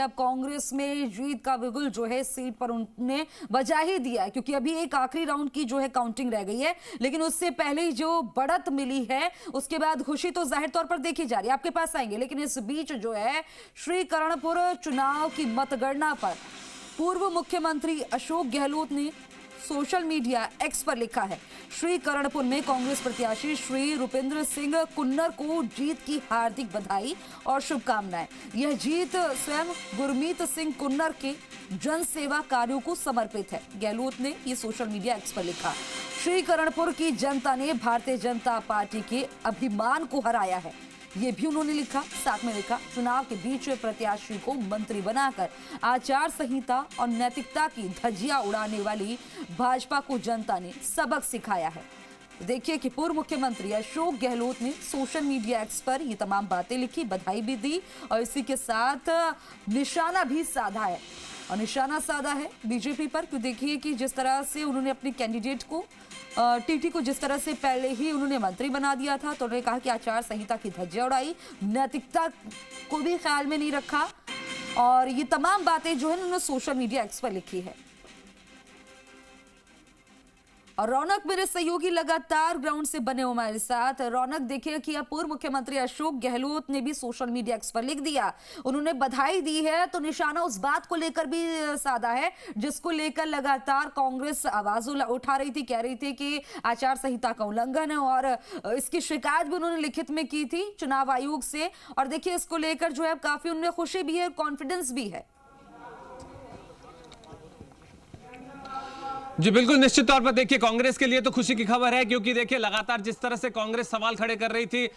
अब कांग्रेस में जीत का बिगुल जो है सीट पर उन्होंने बजा ही दिया है, क्योंकि अभी एक आखिरी राउंड की जो है काउंटिंग रह गई है। लेकिन उससे पहले जो बढ़त मिली है उसके बाद खुशी तो जाहिर तौर पर देखी जा रही है। आपके पास आएंगे, लेकिन इस बीच जो है श्रीकरणपुर चुनाव की मतगणना पर पूर्व मुख्यमंत्री अशोक गहलोत ने सोशल मीडिया एक्स पर लिखा है, श्रीकरणपुर में कांग्रेस प्रत्याशी श्री रुपेंद्र सिंह कुन्नर को जीत की हार्दिक बधाई और शुभकामनाएं। यह जीत स्वयं गुरमीत सिंह कुन्नर के जन सेवा कार्यों को समर्पित है। गहलोत ने यह सोशल मीडिया एक्स पर लिखा। श्रीकरणपुर की जनता ने भारतीय जनता पार्टी के अभिमान को हराया है, ये भी उन्होंने लिखा। साथ में लिखा, चुनाव के बीच प्रत्याशी को मंत्री बनाकर आचार संहिता और नैतिकता की धज्जियां उड़ाने वाली भाजपा को जनता ने सबक सिखाया है। देखिए कि पूर्व मुख्यमंत्री अशोक गहलोत ने सोशल मीडिया एक्स पर ये तमाम बातें लिखी, बधाई भी दी और इसी के साथ निशाना भी साधा है। और निशाना साधा है बीजेपी पर, क्यों देखिए कि जिस तरह से उन्होंने अपने कैंडिडेट को टीटी को जिस तरह से पहले ही उन्होंने मंत्री बना दिया था, तो उन्होंने कहा कि आचार संहिता की धज्जियां उड़ाई, नैतिकता को भी ख्याल में नहीं रखा और ये तमाम बातें जो है उन्होंने सोशल मीडिया एक्स पर लिखी है। और रौनक मेरे सहयोगी लगातार ग्राउंड से बने हमारे साथ। रौनक, देखिए कि अब पूर्व मुख्यमंत्री अशोक गहलोत ने भी सोशल मीडिया एक्स पर लिख दिया, उन्होंने बधाई दी है, तो निशाना उस बात को लेकर भी साधा है जिसको लेकर लगातार कांग्रेस आवाज उठा रही थी, कह रही थी कि आचार संहिता का उल्लंघन है और इसकी शिकायत भी उन्होंने लिखित में की थी चुनाव आयोग से। और देखिए इसको लेकर जो है काफी उनमें खुशी भी है, कॉन्फिडेंस भी है। जी बिल्कुल, निश्चित तौर पर देखिए कांग्रेस के लिए तो खुशी की खबर है, क्योंकि देखिए लगातार जिस तरह से कांग्रेस सवाल खड़े कर रही थी,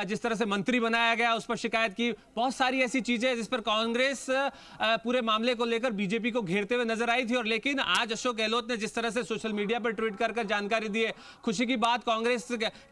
जिस तरह से मंत्री बनाया गया उस पर शिकायत की, बहुत सारी ऐसी चीजें जिस पर कांग्रेस पूरे मामले को लेकर बीजेपी को घेरते हुए नजर आई थी। और लेकिन आज अशोक गहलोत ने जिस तरह से सोशल मीडिया पर ट्वीट कर जानकारी दी है, खुशी की बात कांग्रेस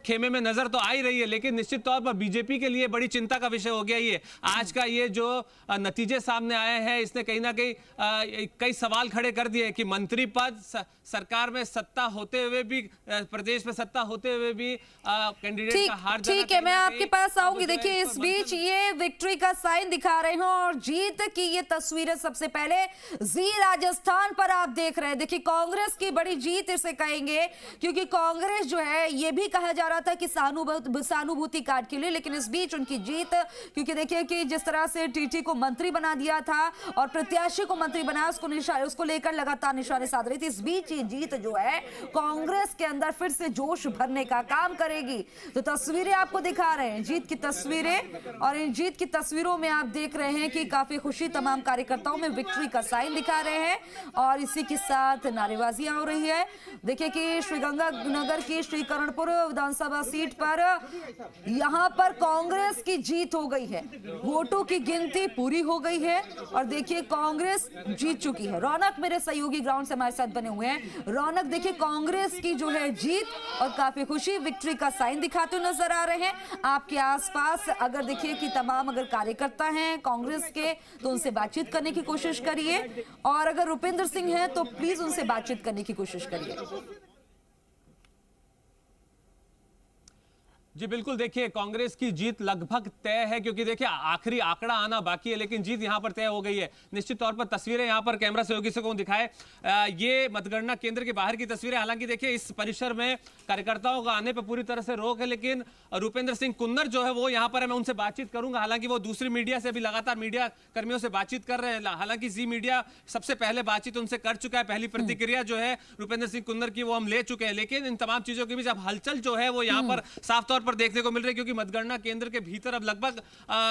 खेमे में नजर तो आ ही रही है, लेकिन निश्चित तौर पर बीजेपी के लिए बड़ी चिंता का विषय हो गया ये आज का ये जो नतीजे सामने आए हैं। इसने कहीं ना कहीं कई सवाल खड़े कर दिए कि मंत्री पद, सरकार में सत्ता होते हुए भी, प्रदेश में सत्ता होते हुए भी कैंडिडेट का हार जाना। ठीक है, मैं आपके पास आऊंगी। देखिए इस बीच ये विक्ट्री का साइन दिखा रहे हो और जीत की ये तस्वीरें सबसे पहले जी राजस्थान पर आप देख रहे हैं। देखिए कांग्रेस की बड़ी जीत इसे कहेंगे, क्योंकि कांग्रेस जो है ये भी कहा जा रहा था कि सहानुभूति कार्ड के लिए, लेकिन इस बीच उनकी जीत, क्योंकि देखिए कि जिस तरह से टीटी को मंत्री बना दिया था और प्रत्याशी को मंत्री बनाया, उसको लेकर लगातार निशाने साध रही थी। इस बीच ये जीत जो है कांग्रेस के अंदर फिर से जोश भरने का काम करेगी। तो तस्वीरें आपको दिखा रहे हैं, जीत की तस्वीरें, और इन जीत की तस्वीरों में आप देख रहे हैं कि काफी खुशी तमाम कार्यकर्ताओं में विक्ट्री का साइन दिखा रहे हैं और इसी के साथ नारेबाजियां हो रही है। देखिए कि श्रीगंगानगर की श्रीकरणपुर विधानसभा सीट पर यहां पर कांग्रेस की जीत हो गई है, वोटों की गिनती पूरी हो गई है और देखिए कांग्रेस जीत चुकी है। रौनक मेरे सहयोगी ग्राउंड से हमारे साथ बने हुए हैं। रौनक, देखिए कांग्रेस की जो है जीत और काफी खुशी, विक्ट्री का साइन दिखाते हुए नजर आ रहे हैं। आपके आसपास अगर देखिए कि तमाम अगर कार्यकर्ता हैं कांग्रेस के, तो उनसे बातचीत करने की कोशिश करिए और अगर रुपेंद्र सिंह हैं तो प्लीज उनसे बातचीत करने की कोशिश करिए। जी बिल्कुल, देखिए कांग्रेस की जीत लगभग तय है, क्योंकि देखिए आखिरी आंकड़ा आना बाकी है, लेकिन जीत यहां पर तय हो गई है। निश्चित तौर पर तस्वीरें यहां पर कैमरा सहयोगी से को दिखाए, ये मतगणना केंद्र के बाहर की तस्वीरें। हालांकि देखिए इस परिसर में कार्यकर्ताओं का आने पर पूरी तरह से रोक है, लेकिन रुपेंद्र सिंह कुन्नर जो है वो यहां पर है, मैं उनसे बातचीत करूंगा। हालांकि वो दूसरी मीडिया से भी लगातार मीडिया कर्मियों से बातचीत कर रहे हैं। हालांकि जी मीडिया सबसे पहले बातचीत उनसे कर चुका है, पहली प्रतिक्रिया जो है रुपेंद्र सिंह कुन्नर की वो हम ले चुके हैं, लेकिन इन तमाम चीजों के बीच अब हलचल जो है वो यहां पर साफ तौर पर देखने को मिल रही है, क्योंकि मतगणना केंद्र के भीतर अब लगभग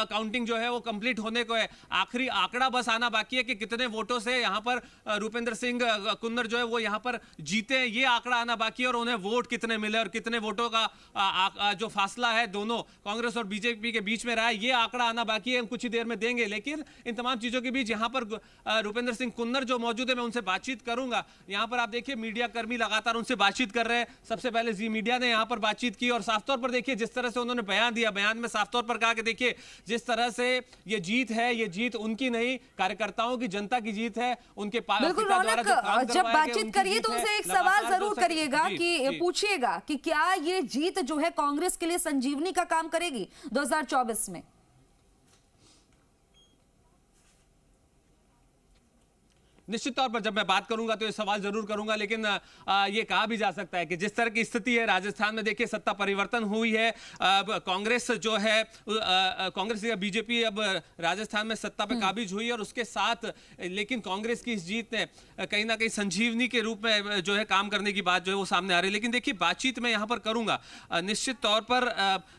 काउंटिंग जो है वो कंप्लीट होने को है। आखिरी आंकड़ा बस आना बाकी है कि कितने वोटों से यहां पर रुपेंद्र सिंह कुन्नर जो है वो यहां पर जीते, ये आंकड़ा आना बाकी है और उन्हें वोट कितने मिले और कितने वोटों का जो फासला है दोनों कांग्रेस और बीजेपी के बीच में रहा है, ये आंकड़ा आना बाकी है। हम कुछ ही देर में देंगे, लेकिन इन तमाम चीजों के बीच यहां पर रुपेंद्र सिंह कुन्नर जो मौजूद है, मैं उनसे बातचीत करूंगा। यहां पर आप देखिए मीडिया कर्मी लगातार उनसे बातचीत कर रहे हैं। सबसे पहले जी मीडिया ने यहां पर बातचीत की और साफ तौर पर देखिए जिस तरह से उन्होंने बयान दिया, बयान में साफ तौर पर कहा कि देखिए जिस तरह से ये जीत है, ये जीत उनकी नहीं, कार्यकर्ताओं की, जनता की जीत है। उनके बिल्कुल रौनक, जब बातचीत करिए तो उनसे एक सवाल जरूर करिएगा कि पूछिएगा कि क्या ये जीत जो है कांग्रेस के लिए संजीवनी का काम करेगी 2024 में। निश्चित तौर पर जब मैं बात करूंगा तो ये सवाल जरूर करूंगा, लेकिन ये कहा भी जा सकता है कि जिस तरह की स्थिति है राजस्थान में, देखिए सत्ता परिवर्तन हुई है, कांग्रेस जो है कांग्रेस या बीजेपी अब राजस्थान में सत्ता पे काबिज हुई, और उसके साथ लेकिन कांग्रेस की इस जीत ने कहीं ना कहीं संजीवनी के रूप में जो है काम करने की बात जो है वो सामने आ रही है। लेकिन देखिए बातचीत मैं यहाँ पर करूंगा, निश्चित तौर पर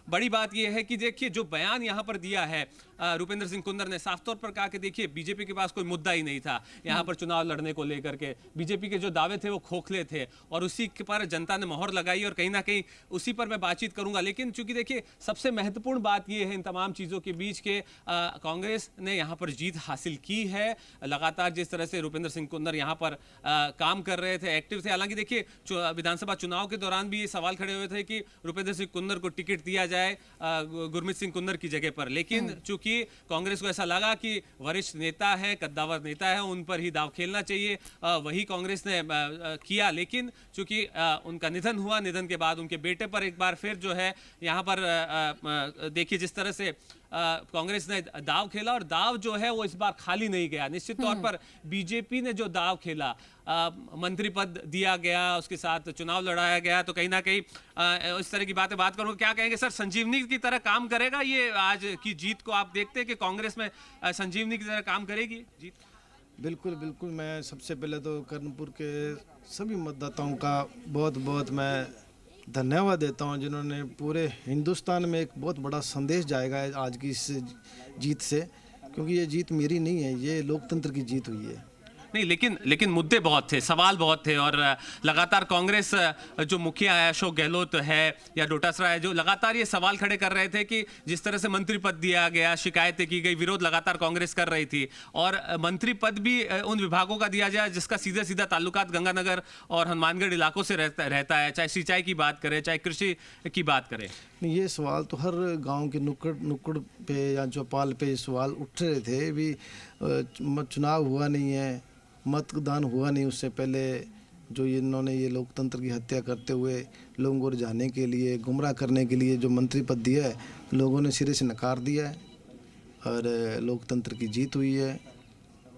बड़ी बात यह है कि देखिए जो बयान यहाँ पर दिया है रूपेंद्र सिंह कुंदर ने, साफ तौर पर कहा कि देखिए बीजेपी के पास कोई मुद्दा ही नहीं था यहाँ पर चुनाव लड़ने को लेकर के, बीजेपी के जो दावे थे वो खोखले थे और उसी के पर जनता ने मोहर लगाई, और कहीं ना कहीं उसी पर मैं बातचीत करूंगा। लेकिन चूंकि देखिए सबसे महत्वपूर्ण बात यह है इन तमाम चीजों के बीच के कांग्रेस ने यहाँ पर जीत हासिल की है। लगातार जिस तरह से रूपेंद्र सिंह कुंदर यहाँ पर काम कर रहे थे, एक्टिव थे, हालांकि देखिए विधानसभा चुनाव के दौरान भी ये सवाल खड़े हुए थे कि रूपेंद्र सिंह कुंदर को टिकट दिया जाए गुरमीत सिंह कुंदर की जगह पर, लेकिन चूंकि कांग्रेस को ऐसा लगा कि वरिष्ठ नेता है, कद्दावर नेता है, उन पर ही दाव खेलना चाहिए, वही कांग्रेस ने किया। लेकिन चूंकि उनका निधन हुआ, निधन के बाद उनके बेटे पर एक बार फिर जो है यहाँ पर देखिए जिस तरह से कांग्रेस ने दाव खेला, और दाव जो है वो इस बार खाली नहीं गया। निश्चित तौर पर बीजेपी ने जो दाव खेला, मंत्री पद दिया गया, उसके साथ चुनाव लड़ाया गया, तो कहीं ना कहीं इस तरह की बात करूंगा। क्या कहेंगे सर, संजीवनी की तरह काम करेगा ये आज की जीत को? आप देखते हैं कि कांग्रेस में संजीवनी की तरह काम करेगी जीत? बिल्कुल बिल्कुल। मैं सबसे पहले तो कर्णपुर के सभी मतदाताओं का बहुत बहुत मैं धन्यवाद देता हूं, जिन्होंने पूरे हिंदुस्तान में एक बहुत बड़ा संदेश जाएगा आज की इस जीत से, क्योंकि ये जीत मेरी नहीं है, ये लोकतंत्र की जीत हुई है। नहीं, लेकिन मुद्दे बहुत थे, सवाल बहुत थे, और लगातार कांग्रेस जो मुखिया है अशोक गहलोत है या डोटासरा है, जो लगातार ये सवाल खड़े कर रहे थे कि जिस तरह से मंत्री पद दिया गया, शिकायतें की गई, विरोध लगातार कांग्रेस कर रही थी, और मंत्री पद भी उन विभागों का दिया जाए जिसका सीधा सीधा ताल्लुकात गंगानगर और हनुमानगढ़ इलाकों से रहता है, चाहे सिंचाई की बात करें, चाहे कृषि की बात करें। ये सवाल तो हर गांव के नुक्कड़ पे या चौपाल पे सवाल उठ रहे थे भी, चुनाव हुआ नहीं है, मतदान हुआ नहीं, उससे पहले जो इन्होंने ये लोकतंत्र की हत्या करते हुए लोगों को रिझाने के लिए, गुमराह करने के लिए जो मंत्री पद दिया है, लोगों ने सिरे से नकार दिया है, और लोकतंत्र की जीत हुई है,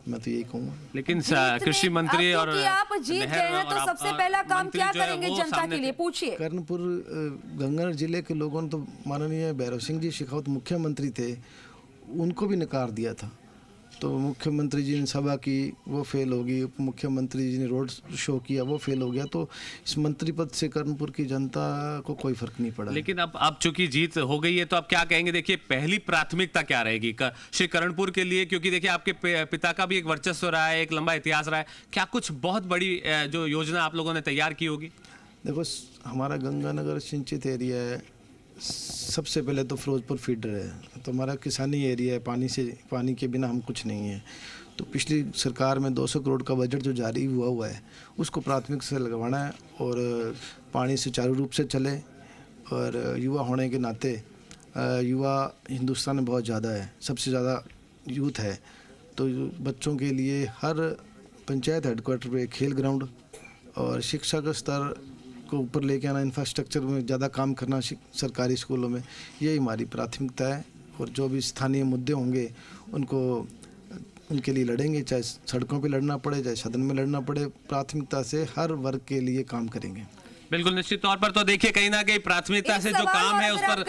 मैं तो यही कहूँगा। लेकिन कृषि मंत्री और आप जीत गए हैं तो सबसे पहला काम क्या करेंगे जनता के लिए, पूछिए। कर्णपुर गंगानगर जिले के लोगों ने तो माननीय भैरव सिंह जी शेखावत मुख्यमंत्री थे, उनको भी नकार दिया था, तो मुख्यमंत्री जी ने सभा की, वो फेल होगी, उप मुख्यमंत्री जी ने रोड शो किया, वो फेल हो गया, तो इस मंत्री पद से कर्णपुर की जनता को कोई फर्क नहीं पड़ा। लेकिन अब चूंकि जीत हो गई है तो अब क्या कहेंगे? देखिए पहली प्राथमिकता क्या रहेगी श्री कर्णपुर के लिए, क्योंकि देखिए आपके पिता का भी एक वर्चस्व रहा है, एक लंबा इतिहास रहा है, क्या कुछ बहुत बड़ी जो योजना आप लोगों ने तैयार की होगी? देखो, हमारा गंगानगर सिंचित एरिया है, सबसे पहले तो फिरोजपुर फीडर है, तो हमारा किसानी एरिया है, पानी के बिना हम कुछ नहीं है। तो पिछली सरकार में 200 करोड़ का बजट जो जारी हुआ है, उसको प्राथमिक से लगवाना है, और पानी सुचारू रूप से चले, और युवा होने के नाते युवा हिंदुस्तान में बहुत ज़्यादा है, सबसे ज़्यादा यूथ है, तो बच्चों के लिए हर पंचायत हेडक्वार्टर पे खेल ग्राउंड और शिक्षा का स्तर को ऊपर लेके आना, इंफ्रास्ट्रक्चर में ज़्यादा काम करना सरकारी स्कूलों में, यही हमारी प्राथमिकता है। और जो भी स्थानीय मुद्दे होंगे उनके लिए लड़ेंगे, चाहे सड़कों पे लड़ना पड़े, चाहे सदन में लड़ना पड़े, प्राथमिकता से हर वर्ग के लिए काम करेंगे। बिल्कुल, निश्चित तौर पर तो देखिए कहीं ना कहीं प्राथमिकता से जो काम है उस पर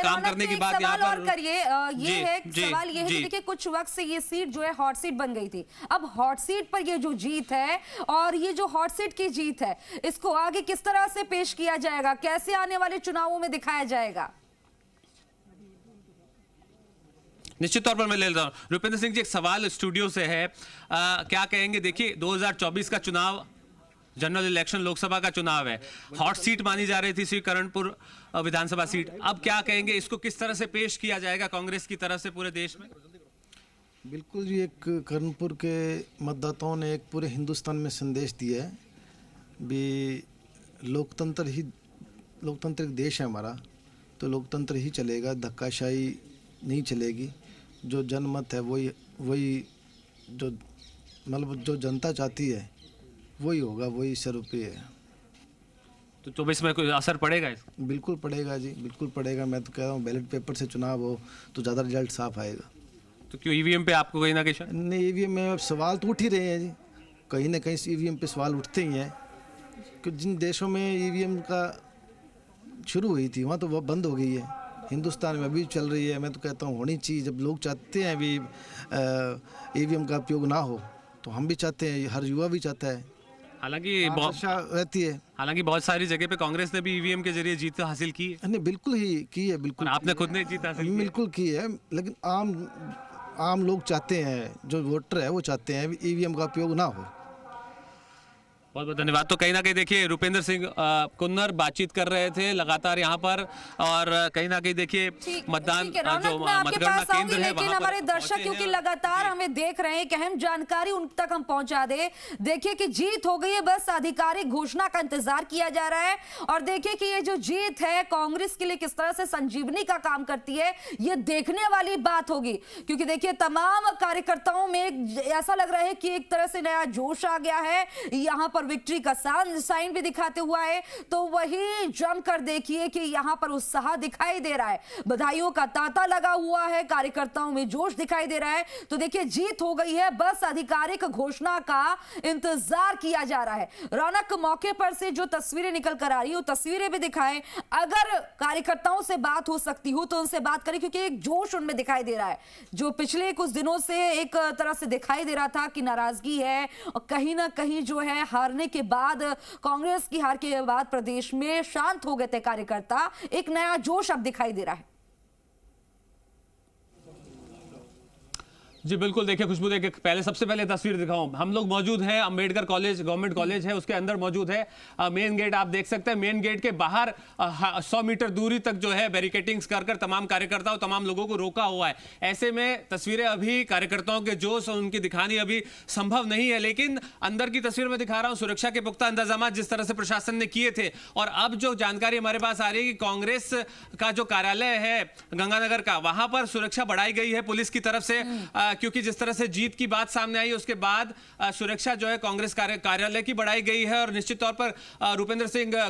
काम करने की बात यहाँ पर करिए। सवाल ये है कि देखिए कुछ वक्त से ये सीट जो है हॉट सीट बन गई थी, अब हॉट सीट पर ये जो जीत है, और ये जो हॉट सीट की जीत है, इसको आगे किस तरह से पेश किया जाएगा, कैसे आने वाले चुनावों में दिखाया जाएगा? निश्चित तौर पर मैं ले लेता हूँ। रूपेंद्र सिंह जी, एक सवाल स्टूडियो से है, क्या कहेंगे? देखिए 2024 का चुनाव जनरल इलेक्शन, लोकसभा का चुनाव है, हॉट सीट मानी जा रही थी श्री कर्णपुर विधानसभा सीट, अब क्या कहेंगे, इसको किस तरह से पेश किया जाएगा कांग्रेस की तरफ से पूरे देश में? बिल्कुल जी, एक कर्णपुर के मतदाताओं ने एक पूरे हिंदुस्तान में संदेश दिया है भी, लोकतांत्रिक देश है हमारा, तो लोकतंत्र ही चलेगा, धक्काशाही नहीं चलेगी, जो जनमत है वही जो मतलब जो जनता चाहती है वही होगा, वही स्वरूपी है। तो 24 में कोई असर पड़ेगा इसका? बिल्कुल पड़ेगा जी, बिल्कुल पड़ेगा। मैं तो कह रहा हूँ बैलेट पेपर से चुनाव हो तो ज़्यादा रिजल्ट साफ आएगा। तो क्यों ईवीएम पे आपको कहीं ना कहीं नहीं, ईवीएम में अब सवाल तो उठ ही रहे हैं जी, कहीं ना कहीं ईवीएम पे सवाल उठते ही हैं कि जिन देशों में ईवीएम का शुरू हुई थी वहाँ तो वह बंद हो गई है, हिंदुस्तान में अभी चल रही है। मैं तो कहता हूँ होनी चाहिए। जब लोग चाहते हैं अभी ईवीएम का उपयोग ना हो, तो हम भी चाहते हैं, हर युवा भी चाहता है, हालांकि आशा रहती है। हालांकि बहुत सारी जगह पे कांग्रेस ने भी ईवीएम के जरिए जीत हासिल की है। नहीं, बिल्कुल ही की है, बिल्कुल। और आपने खुद ने जीत हासिल की है। बिल्कुल की है, लेकिन आम लोग चाहते हैं, जो वोटर है वो चाहते हैं ईवीएम का उपयोग ना हो। बहुत बहुत धन्यवाद। तो कहीं ना कहीं देखिए रुपेंद्र सिंह कुन्नर बातचीत कर रहे थे लगातार यहाँ पर, और कहीं ना कहीं देखिए मतदान जो मतगणना केंद्र है, लेकिन हमारे दर्शक क्योंकि लगातार हमें देख रहे हैं, एक अहम जानकारी उन तक हम पहुंचा दे। देखिए कि जीत हो गई है, बस आधिकारिक घोषणा का इंतजार किया जा रहा है। और देखिए कि ये जो जीत है कांग्रेस के लिए किस तरह से संजीवनी का काम करती है, ये देखने वाली बात होगी। क्योंकि देखिए तमाम कार्यकर्ताओं में ऐसा लग रहा है कि एक तरह से नया जोश आ गया है, यहाँ पर विक्ट्री का साइन भी दिखाते हुआ है। तो वही जमकर देखिए कि यहां पर उत्साह दिखाई दे रहा है, बधाइयों का तांता लगा हुआ है, कार्यकर्ताओं में जोश दिखाई दे रहा है। तो देखिए जीत हो गई है, बस आधिकारिक घोषणा का इंतजार किया जा रहा है। रौनक मौके पर से जो तस्वीरें निकल कर आ रही है, तस्वीरें भी दिखाएं। अगर कार्यकर्ताओं से बात हो सकती हो तो उनसे बात करें, क्योंकि एक जोश उनमें दिखाई दे रहा है जो पिछले कुछ दिनों से एक तरह से दिखाई दे रहा था कि नाराजगी है, और कहीं ना कहीं जो है हारने के बाद, कांग्रेस की हार के बाद प्रदेश में शांत हो गए थे कार्यकर्ता। एक नया जोश अब दिखाई दे रहा है। जी बिल्कुल, देखिए खुशबू, देखिए पहले सबसे पहले तस्वीर दिखाऊं। हम लोग मौजूद हैं अंबेडकर कॉलेज, गवर्नमेंट कॉलेज है, उसके अंदर मौजूद है। मेन गेट आप देख सकते हैं, मेन गेट के बाहर 100 मीटर दूरी तक जो है बैरिकेटिंग्स कर तमाम कार्यकर्ताओं, तमाम लोगों को रोका हुआ है। ऐसे में तस्वीरें अभी कार्यकर्ताओं के जोश और उनकी दिखानी अभी संभव नहीं है, लेकिन अंदर की तस्वीर में दिखा रहा हूं। सुरक्षा के पुख्ता इंतजाम जिस तरह से प्रशासन ने किए थे, और अब जो जानकारी हमारे पास आ रही है कि कांग्रेस का जो कार्यालय है गंगानगर का, वहां पर सुरक्षा बढ़ाई गई है पुलिस की तरफ से, क्योंकि जिस तरह से जीत की बात सामने आई उसके बाद सुरक्षा जो है कांग्रेस कार्यालय की बढ़ाई गई है। और निश्चित तौर पर रुपेंद्र सिंह